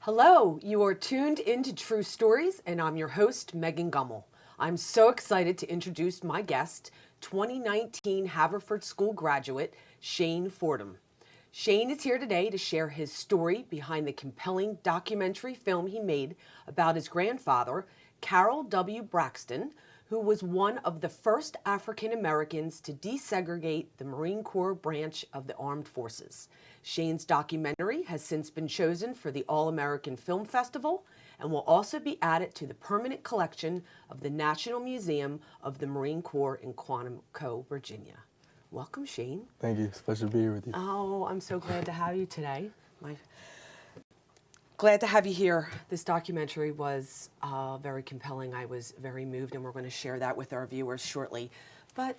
Hello, you are tuned into True Stories, and I'm your host, Megan Gummel. I'm so excited to introduce my guest, 2019 Haverford School graduate, Shane Fordham. Shane is here today to share his story behind the compelling documentary film he made about his grandfather, Carroll W. Braxton, who was one of the first African Americans to desegregate the Marine Corps branch of the Armed Forces. Shane's documentary has since been chosen for the All-American Film Festival and will also be added to the permanent collection of the National Museum of the Marine Corps in Quantico, Virginia. Welcome, Shane. Thank you. It's a pleasure to be here with you. Oh, I'm so glad to have you today. Glad to have you here. This documentary was very compelling. I was very moved, and we're going to share that with our viewers shortly. But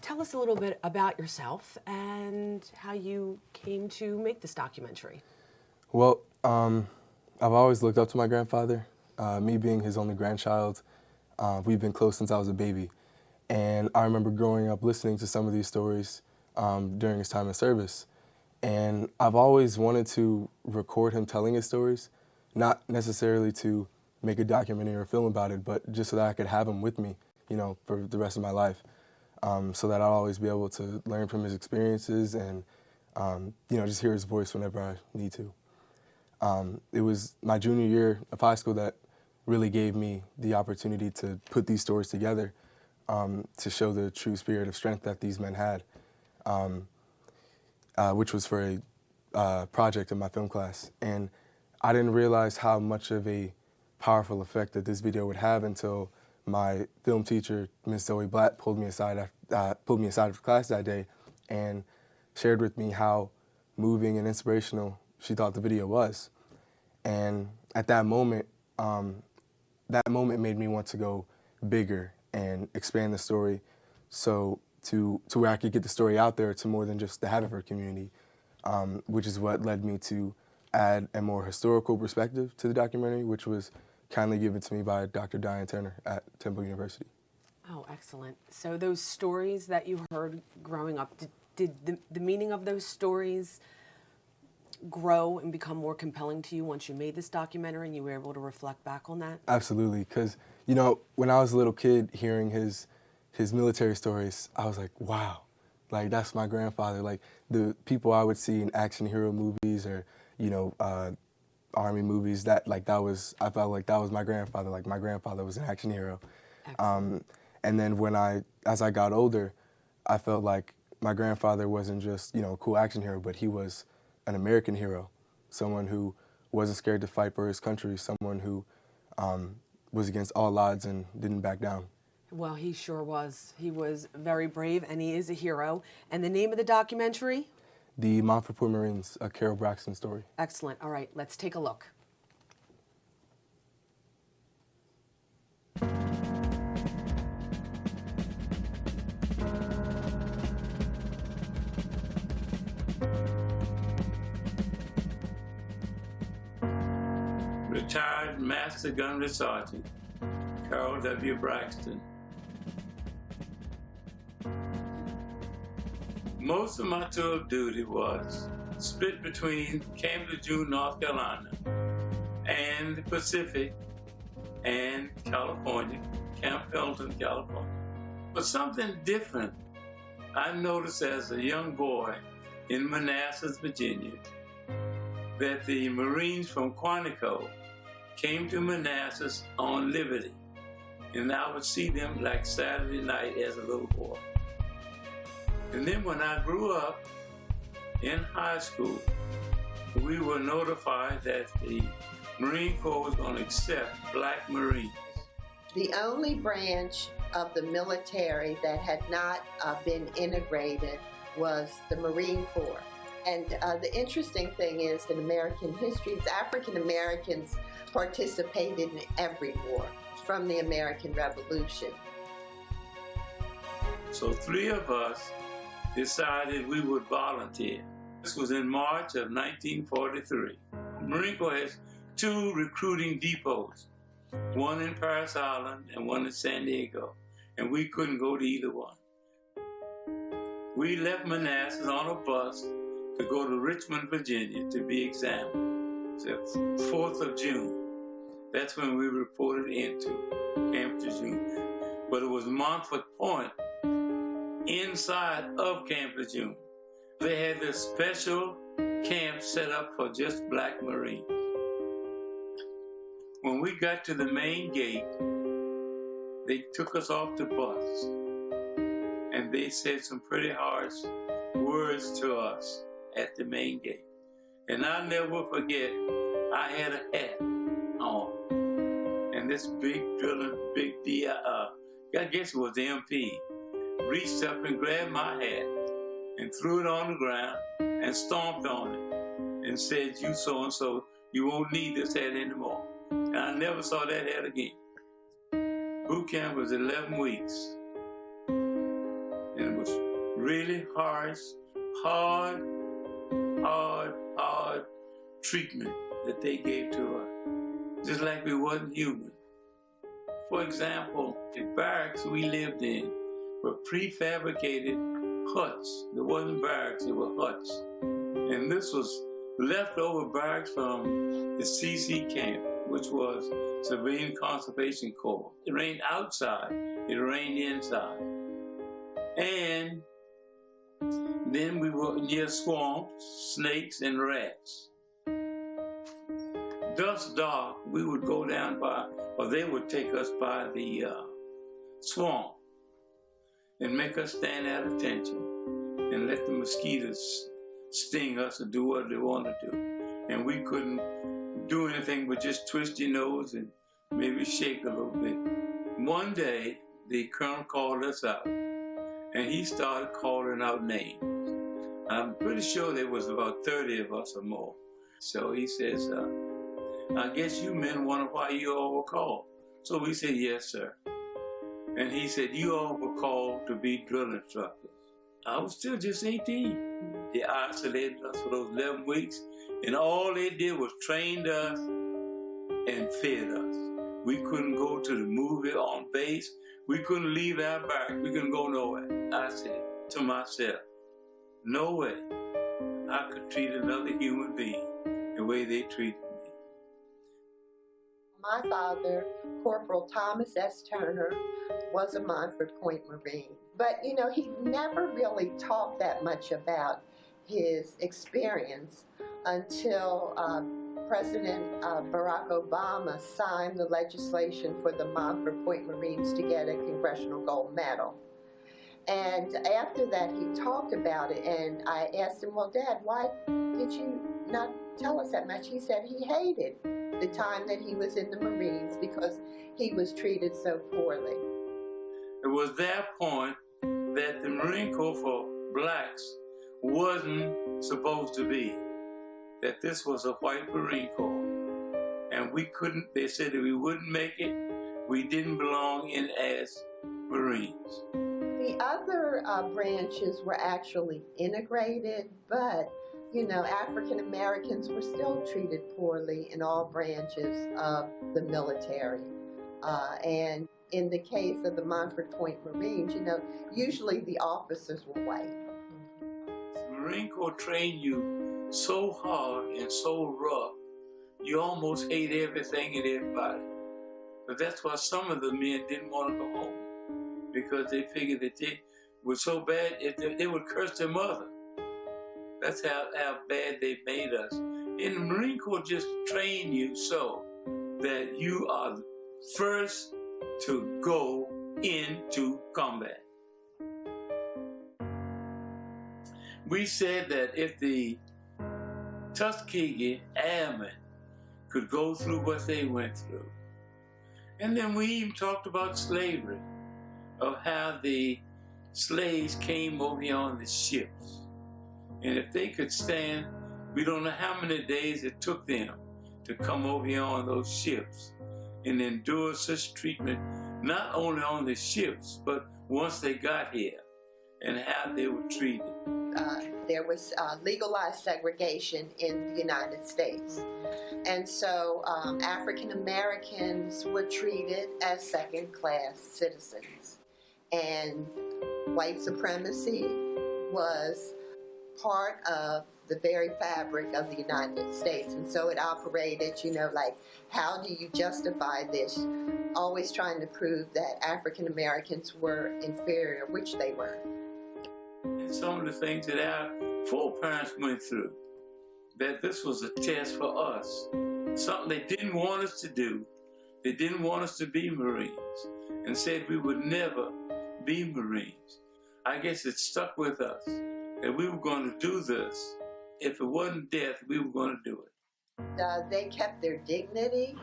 tell us a little bit about yourself and how you came to make this documentary. Well, I've always looked up to my grandfather. Me being his only grandchild, we've been close since I was a baby. And I remember growing up listening to some of these stories during his time in service. And I've always wanted to record him telling his stories, not necessarily to make a documentary or a film about it, but just so that I could have him with me, you know, for the rest of my life, so that I'll always be able to learn from his experiences and, you know, just hear his voice whenever I need to. It was my junior year of high school that really gave me the opportunity to put these stories together, to show the true spirit of strength that these men had. Which was for a project in my film class. And I didn't realize how much of a powerful effect that this video would have until my film teacher, Ms. Zoe Blatt, pulled me aside for class that day and shared with me how moving and inspirational she thought the video was. And at that moment made me want to go bigger and expand the story to where I could get the story out there to more than just the Haverford community, which is what led me to add a more historical perspective to the documentary, which was kindly given to me by Dr. Diane Turner at Temple University. Oh, excellent. So those stories that you heard growing up, did the meaning of those stories grow and become more compelling to you once you made this documentary and you were able to reflect back on that? Absolutely, because, you know, when I was a little kid hearing his military stories, I was like, wow, like that's my grandfather. Like the people I would see in action hero movies or, you know, army movies, I felt like that was my grandfather. Like my grandfather was an action hero. And then as I got older, I felt like my grandfather wasn't just, you know, a cool action hero, but he was an American hero, someone who wasn't scared to fight for his country, someone who was against all odds and didn't back down. Well, he sure was. He was very brave, and he is a hero. And the name of the documentary? The Montford Point Marines, a Carroll Braxton story. Excellent. All right, let's take a look. Retired Master Gunnery Sergeant Carroll W. Braxton. Most of my tour of duty was split between Camp Lejeune, North Carolina, and the Pacific and California, Camp Pendleton, California. But something different I noticed as a young boy in Manassas, Virginia, that the Marines from Quantico came to Manassas on Liberty, and I would see them like Saturday night as a little boy. And then when I grew up in high school, we were notified that the Marine Corps was going to accept black Marines. The only branch of the military that had not been integrated was the Marine Corps. And the interesting thing is, in American history, African Americans participated in every war from the American Revolution. So 3 of us decided we would volunteer. This was in March of 1943. The Marine Corps has 2 recruiting depots, one in Paris Island and one in San Diego, and we couldn't go to either one. We left Manassas on a bus to go to Richmond, Virginia to be examined. the 4th of June. That's when we reported into Camp Lejeune. But it was Montford Point inside of Camp Lejeune. They had this special camp set up for just black Marines. When we got to the main gate, they took us off the bus and they said some pretty harsh words to us at the main gate. And I'll never forget, I had a hat on. And this big D, I guess it was the MP, reached up and grabbed my hat and threw it on the ground and stomped on it and said, "You so-and-so, you won't need this hat anymore." And I never saw that hat again. Boot camp was 11 weeks. And it was really hard treatment that they gave to us. Just like we wasn't human. For example, the barracks we lived in were prefabricated huts. There wasn't barracks, they were huts. And this was leftover barracks from the CC camp, which was Civilian Conservation Corps. It rained outside, it rained inside. And then we were near swamps, snakes, and rats. Dusk dark, we would go down by, or they would take us by the swamp and make us stand at attention and let the mosquitoes sting us or do what they want to do. And we couldn't do anything but just twist your nose and maybe shake a little bit. One day, the colonel called us out and he started calling out names. I'm pretty sure there was about 30 of us or more. So he says, "I guess you men wonder why you all were called." So we said, "Yes, sir." And he said, "You all were called to be drill instructors." I was still just 18. They isolated us for those 11 weeks, and all they did was trained us and fed us. We couldn't go to the movie on base. We couldn't leave our barrack. We couldn't go nowhere. I said to myself, no way I could treat another human being the way they treated me. My father, Corporal Thomas S. Turner, was a Montford Point Marine. But, you know, he never really talked that much about his experience until President Barack Obama signed the legislation for the Montford Point Marines to get a Congressional Gold Medal. And after that, he talked about it, and I asked him, "Well, Dad, why did you not tell us that much?" He said he hated the time that he was in the Marines because he was treated so poorly. It was that point that the Marine Corps for blacks wasn't supposed to be, that this was a white Marine Corps. And we couldn't, they said that we wouldn't make it, we didn't belong in as Marines. The other branches were actually integrated, but, you know, African Americans were still treated poorly in all branches of the military. And in the case of the Montford Point Marines, you know, usually the officers were white. The Marine Corps trained you so hard and so rough, you almost hate everything and everybody. But that's why some of the men didn't want to go home, because they figured that they were so bad, they would curse their mother. That's how bad they made us. And the Marine Corps just trained you so that you are first to go into combat. We said that if the Tuskegee Airmen could go through what they went through, and then we even talked about slavery, of how the slaves came over here on the ships. And if they could stand, we don't know how many days it took them to come over here on those ships and endure such treatment, not only on the ships, but once they got here, and how they were treated. There was legalized segregation in the United States. And so African Americans were treated as second-class citizens. And white supremacy was part of the very fabric of the United States. And so it operated, like, how do you justify this? Always trying to prove that African Americans were inferior, which they were. And some of the things that our foreparents went through, that this was a test for us. Something they didn't want us to do. They didn't want us to be Marines and said we would never be Marines. I guess it stuck with us that we were going to do this. If it wasn't death, we were going to do it. They kept their dignity.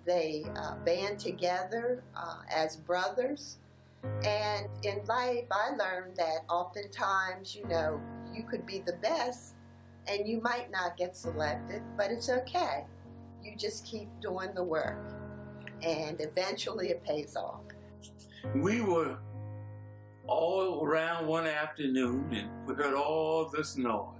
They band together as brothers. And in life, I learned that oftentimes, you could be the best and you might not get selected, but it's okay. You just keep doing the work and eventually it pays off. We were all around one afternoon and we heard all this noise,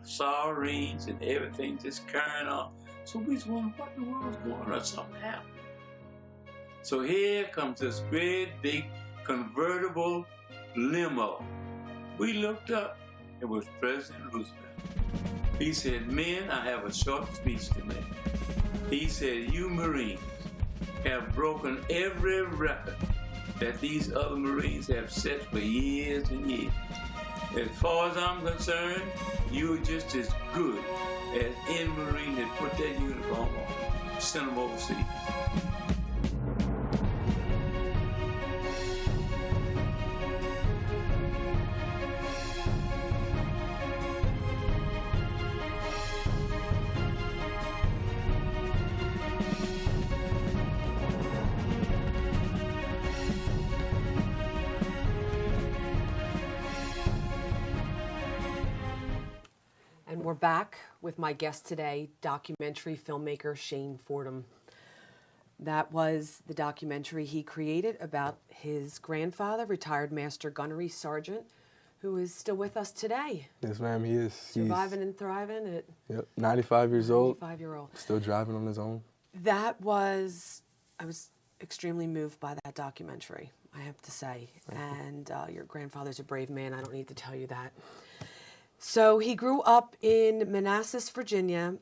sirens and everything just carrying on. So we just wondered what in the world's going on, something happened. So here comes this great big convertible limo. We looked up, it was President Roosevelt. He said, "Men, I have a short speech to make." He said, "You Marines have broken every record that these other Marines have set for years and years. As far as I'm concerned, you're just as good as any Marine that put that uniform on, sent them overseas." And we're back with my guest today, documentary filmmaker Shane Fordham. That was the documentary he created about his grandfather, retired Master Gunnery Sergeant, who is still with us today. Yes, ma'am, he is. Surviving and thriving at 95 years old. 95-year-old. Still driving on his own. I was extremely moved by that documentary, I have to say. And your grandfather's a brave man, I don't need to tell you that. So he grew up in Manassas, Virginia,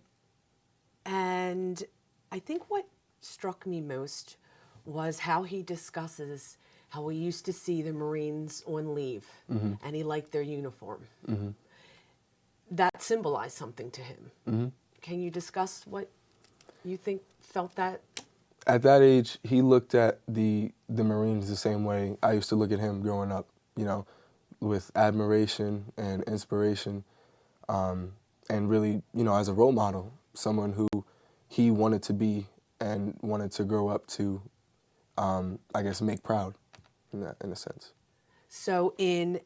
and I think what struck me most was how he discusses how we used to see the Marines on leave, and he liked their uniform. That symbolized something to him. Can you discuss what you think felt that? At that age, he looked at the Marines the same way I used to look at him growing up, with admiration and inspiration, and really, as a role model, someone who he wanted to be and wanted to grow up to, I guess, make proud in a sense. So in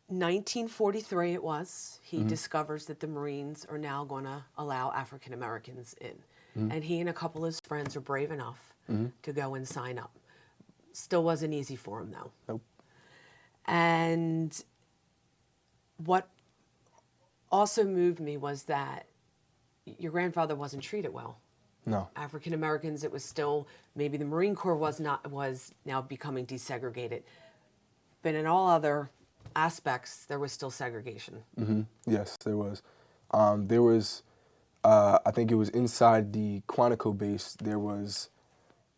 1943 it was, he discovers that the Marines are now going to allow African Americans in. And he and a couple of his friends are brave enough to go and sign up. Still wasn't easy for him though. Nope. And what also moved me was that your grandfather wasn't treated well. No. African Americans, it was still, maybe the Marine Corps was now becoming desegregated. But in all other aspects, there was still segregation. Yes, there was. I think it was inside the Quantico base, there was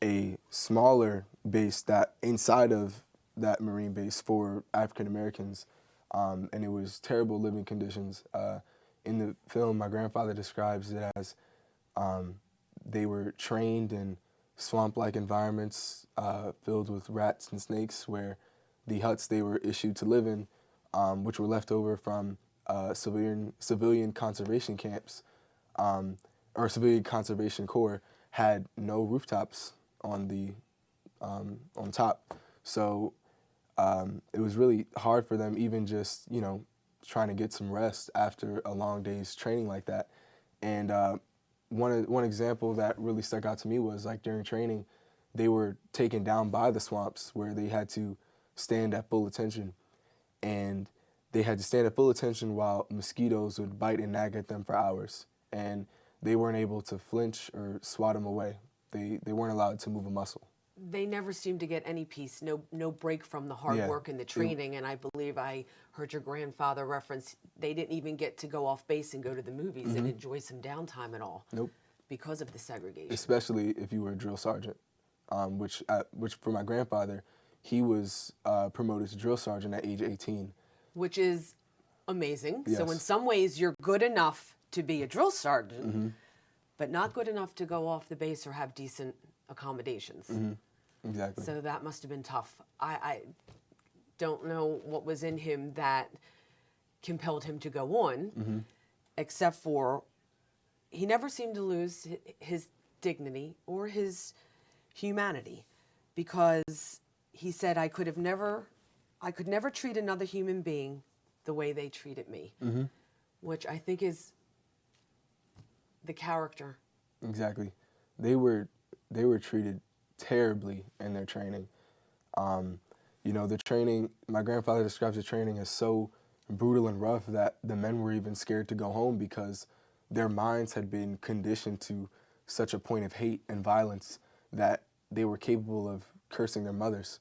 a smaller base that inside of that Marine base for African Americans, and it was terrible living conditions. In the film, my grandfather describes it as they were trained in swamp-like environments filled with rats and snakes, where the huts they were issued to live in, which were left over from civilian conservation camps, or civilian conservation corps, had no rooftops on top. So it was really hard for them, even just, trying to get some rest after a long day's training like that. And one example that really stuck out to me was, like, during training, they were taken down by the swamps where they had to stand at full attention. And they had to stand at full attention while mosquitoes would bite and nag at them for hours. And they weren't able to flinch or swat them away. They weren't allowed to move a muscle. they never seem to get any peace, no break from the hard Yeah. work and the training. And I believe I heard your grandfather reference they didn't even get to go off base and go to the movies and enjoy some downtime at all. Nope. Because of the segregation. Especially if you were a drill sergeant, which for my grandfather, he was promoted to drill sergeant at age 18. Which is amazing. So in Yes. some ways, you're good enough to be a drill sergeant, but not good enough to go off the base or have decent accommodations. Exactly. So that must have been tough. I don't know what was in him that compelled him to go on, except for he never seemed to lose his dignity or his humanity, because he said, I could never treat another human being the way they treated me, which I think is the character. Exactly. They were treated terribly in their training. You know, the training, my grandfather describes the training as so brutal and rough that the men were even scared to go home because their minds had been conditioned to such a point of hate and violence that they were capable of cursing their mothers,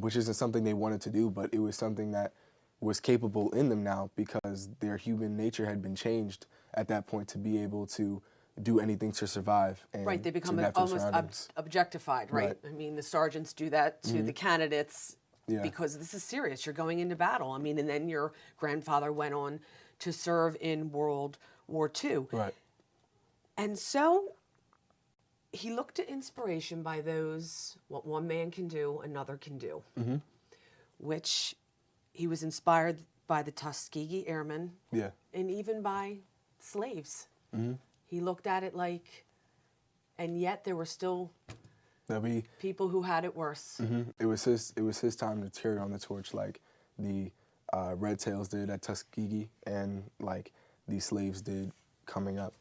which isn't something they wanted to do, but it was something that was capable in them now because their human nature had been changed at that point to be able to do anything to survive. And Right, they become to adapt to their almost surroundings. objectified, right? Right. I mean, the sergeants do that to the candidates Yeah. because this is serious. You're going into battle. I mean, and then your grandfather went on to serve in World War II. Right. And so he looked to inspiration by those, what one man can do, another can do, which he was inspired by the Tuskegee Airmen Yeah. and even by slaves. He looked at it like, and yet there were still people who had it worse. It was his time to carry on the torch like the Red Tails did at Tuskegee and like the slaves did coming up.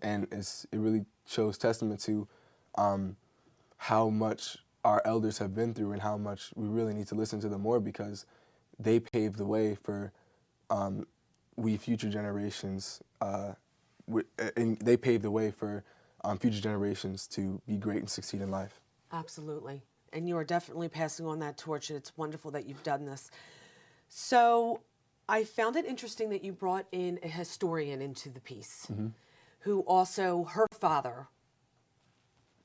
And it really shows testament to how much our elders have been through and how much we really need to listen to them more because they paved the way for we future generations, and they paved the way for future generations to be great and succeed in life. Absolutely. And you are definitely passing on that torch, and it's wonderful that you've done this. So I found it interesting that you brought in a historian into the piece, who also, her father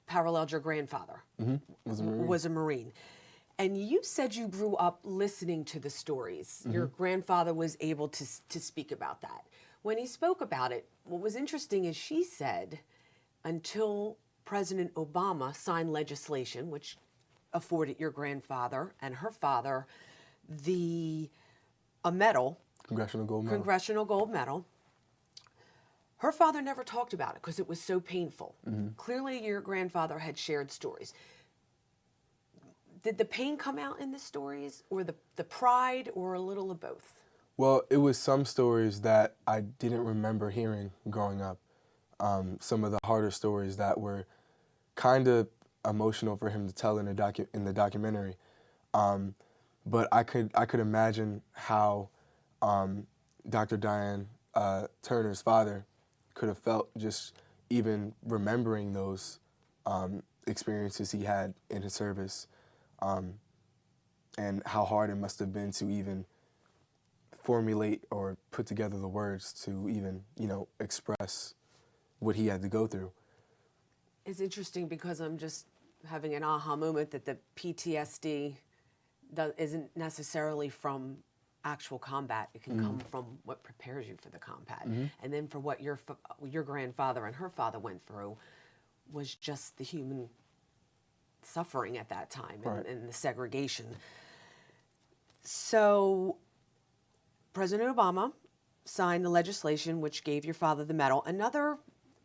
paralleled your grandfather, was a Marine. And you said you grew up listening to the stories. Your grandfather was able to speak about that. When he spoke about it, what was interesting is she said, until President Obama signed legislation which afforded your grandfather and her father a medal, Congressional Gold Medal. Congressional Gold Medal, her father never talked about it because it was so painful. Clearly your grandfather had shared stories. Did the pain come out in the stories, or the pride, or a little of both? Well, it was some stories that I didn't remember hearing growing up. Some of the harder stories that were kind of emotional for him to tell in the documentary. But I could imagine how Dr. Diane Turner's father could have felt just even remembering those experiences he had in his service, and how hard it must have been to even formulate or put together the words to even, express what he had to go through. It's interesting because I'm just having an aha moment that the PTSD isn't necessarily from actual combat. It can come from what prepares you for the combat. And then for what your grandfather and her father went through was just the human suffering at that time, Right. and the segregation. So President Obama signed the legislation which gave your father the medal. Another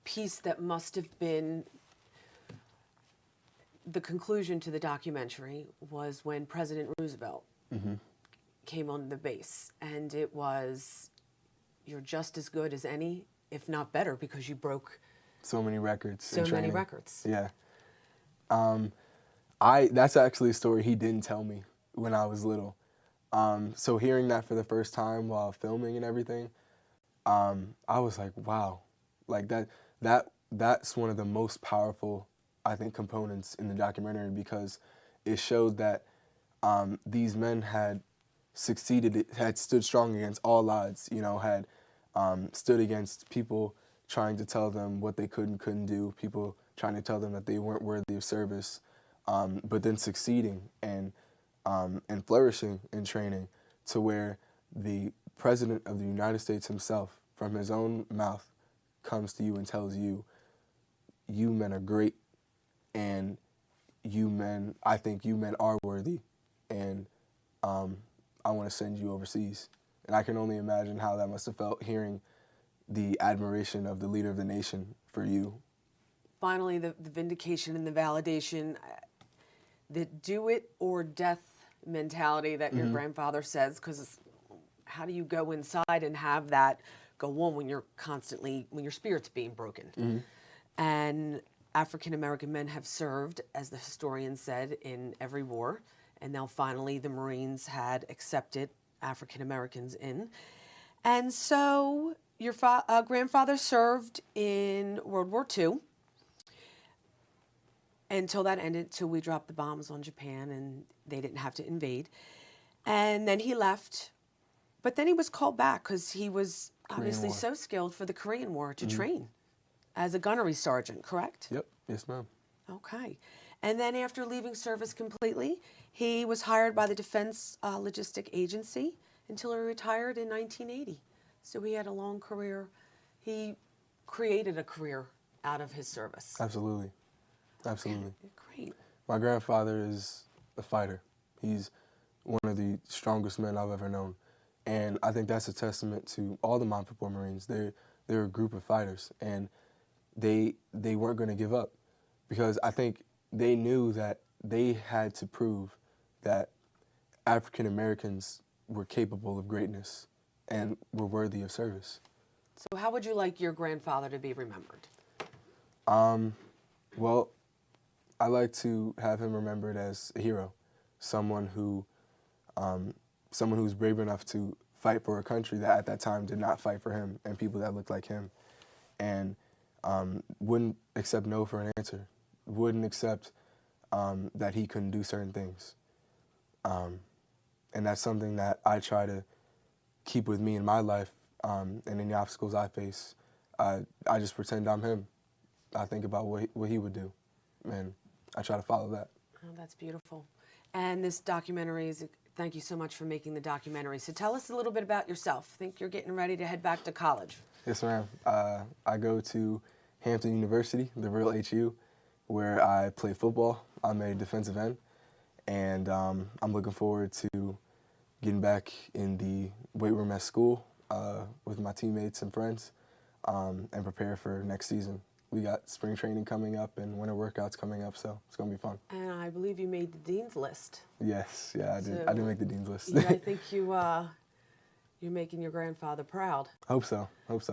piece that must have been the conclusion to the documentary was when President Roosevelt came on the base, and it was, you're just as good as any, if not better, because you broke So many records. so in many training. records. Yeah. That's actually a story he didn't tell me when I was little. So hearing that for the first time while filming and everything, I was like, wow, like that's one of the most powerful I think, components in the documentary because it showed that these men had succeeded, had stood strong against all odds, had stood against people trying to tell them what they could and couldn't do, people trying to tell them that they weren't worthy of service, but then succeeding and flourishing in training to where the President of the United States himself, from his own mouth, comes to you and tells you, you men are great, and I think you men are worthy, and I want to send you overseas. And I can only imagine how that must have felt hearing the admiration of the leader of the nation for you. Finally, the vindication and the validation, the do it or death mentality that your grandfather says, because how do you go inside and have that go on when you're constantly, when your spirit's being broken? And African American men have served, as the historian said, in every war. And now finally the Marines had accepted African Americans in. And so your grandfather served in World War II until that ended, till we dropped the bombs on Japan and they didn't have to invade. And then he left. But then he was called back because he was obviously so skilled for the Korean War to train as a gunnery sergeant, correct? Yep. Yes, ma'am. Okay. And then after leaving service completely, he was hired by the Defense Logistic Agency until he retired in 1980. So he had a long career. He created a career out of his service. Absolutely. Absolutely. Great. My grandfather is a fighter. He's one of the strongest men I've ever known. And I think that's a testament to all the Montford Point Marines. They're a group of fighters, and they weren't going to give up because I think they knew that they had to prove that African Americans were capable of greatness and were worthy of service. So how would you like your grandfather to be remembered? Well, I like to have him remembered as a hero, someone who's brave enough to fight for a country that at that time did not fight for him and people that looked like him, and wouldn't accept no for an answer, wouldn't accept that he couldn't do certain things. And that's something that I try to keep with me in my life, and any obstacles I face. I just pretend I'm him. I think about what he would do, and I try to follow that. Oh, that's beautiful. And this documentary is, thank you so much for making the documentary. So tell us a little bit about yourself. I think you're getting ready to head back to college. Yes, ma'am. I go to Hampton University, the real HU, where I play football. I'm a defensive end, and I'm looking forward to getting back in the weight room at school with my teammates and friends and prepare for next season. We got spring training coming up and winter workouts coming up, so it's going to be fun. And I believe you made the dean's list. Yes, yeah, I did. So, I did make the dean's list. Yeah, I think you're making your grandfather proud. Hope so.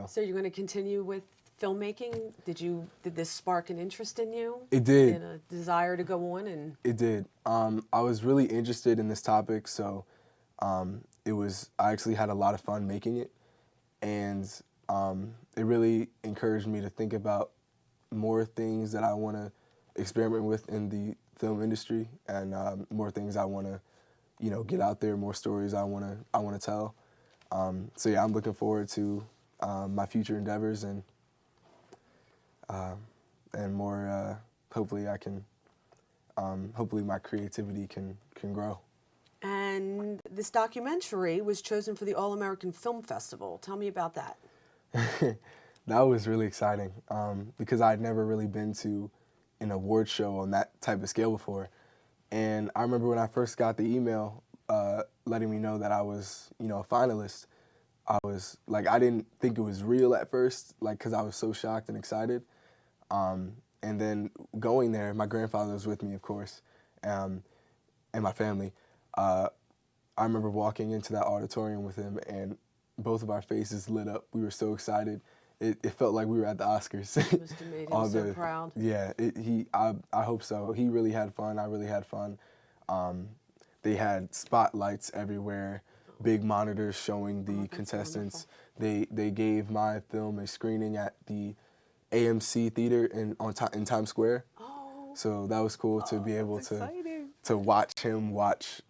So you're going to continue with filmmaking? Did this spark an interest in you? It did. And a desire to go on? And it did. I was really interested in this topic, so I actually had a lot of fun making it, and it really encouraged me to think about more things that I want to experiment with in the film industry, and more things I want to, get out there, more stories I want to tell. So yeah, I'm looking forward to my future endeavors and more. Hopefully, I can. Hopefully, my creativity can grow. And this documentary was chosen for the All-American Film Festival. Tell me about that. That was really exciting because I'd never really been to an award show on that type of scale before. And I remember when I first got the email letting me know that I was, a finalist, I was like, I didn't think it was real at first, because I was so shocked and excited. And then going there, my grandfather was with me, of course, and my family. I remember walking into that auditorium with him, and both of our faces lit up. We were so excited. It felt like we were at the Oscars. You must have made him so proud. Yeah, I hope so. He really had fun. I really had fun. They had spotlights everywhere, big monitors showing the contestants. Wonderful. They gave my film a screening at the AMC Theater in Times Square. Oh, So that was cool to be able That's exciting. to watch him watch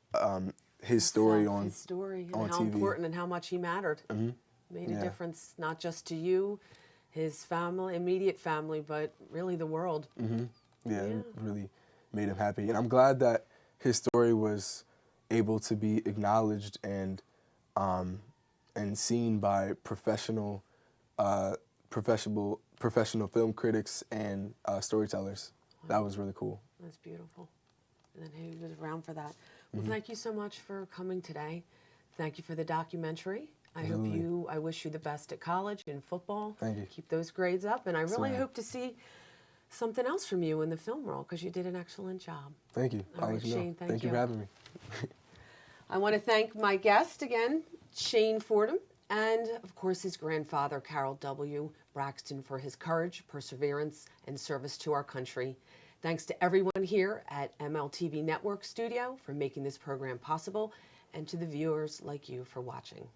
his story on His story and on how TV. important and how much he mattered. Made a Yeah. difference not just to you, his family, immediate family, but really the world. Yeah, it really made him happy. And I'm glad that his story was able to be acknowledged and seen by professional film critics and storytellers. That was really cool. That's beautiful. And then he was around for that. Well, thank you so much for coming today. Thank you for the documentary. I wish you the best at college and football. Thank you. Keep those grades up. And I really ma'am. hope to see something else from you in the film role because you did an excellent job. Thank you. All I'll right, let you know. Shane, thank Thank you you. for having me. I want to thank my guest again, Shane Fordham, and of course his grandfather, Carol W. Braxton, for his courage, perseverance, and service to our country. Thanks to everyone here at MLTV Network Studio for making this program possible, and to the viewers like you for watching.